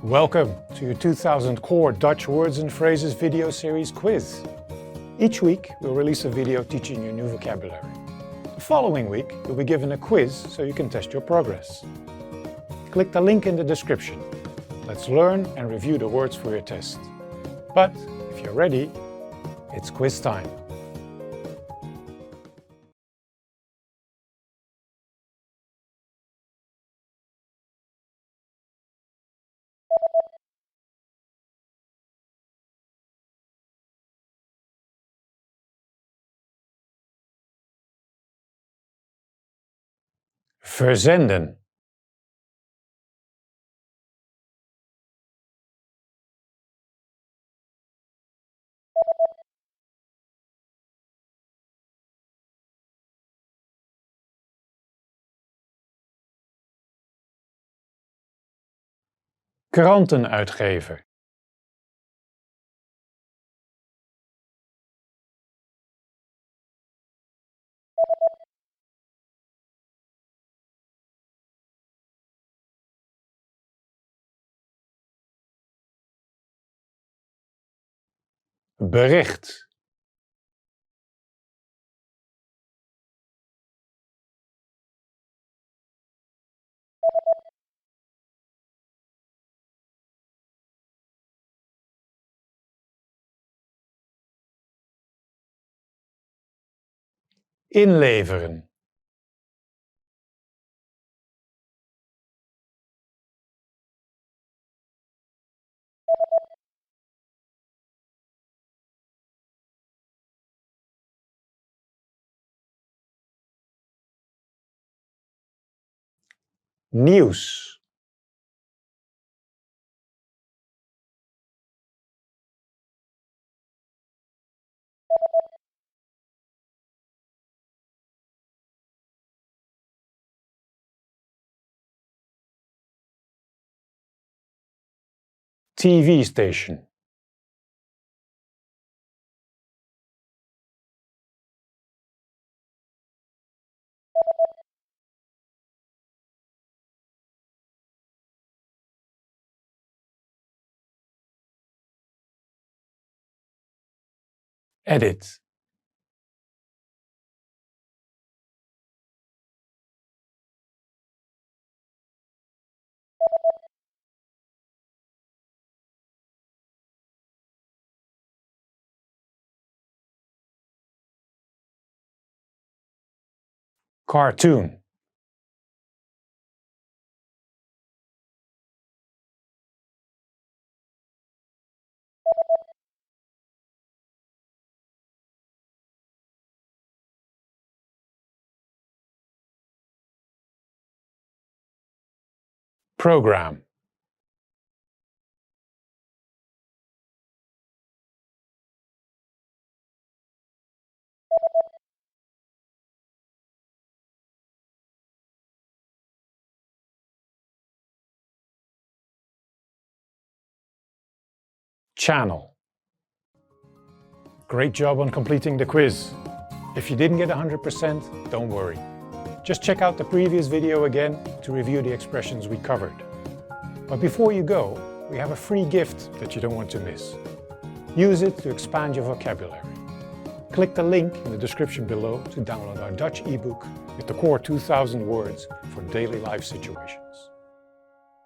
Welcome to your 2000 Core Dutch Words and Phrases video series quiz. Each week we'll release a video teaching you new vocabulary. The following week you'll be given a quiz so you can test your progress. Click the link in the description. Let's learn and review the words for your test. But if you're ready, it's quiz time. Verzenden. Krantenuitgever. Bericht. Inleveren. Nieuws. TV station. Edit. Cartoon. Program. Channel. Great job on completing the quiz. If you didn't get 100%, don't worry. Just check out the previous video again to review the expressions we covered. But before you go, we have a free gift that you don't want to miss. Use it to expand your vocabulary. Click the link in the description below to download our Dutch ebook with the core 2000 words for daily life situations.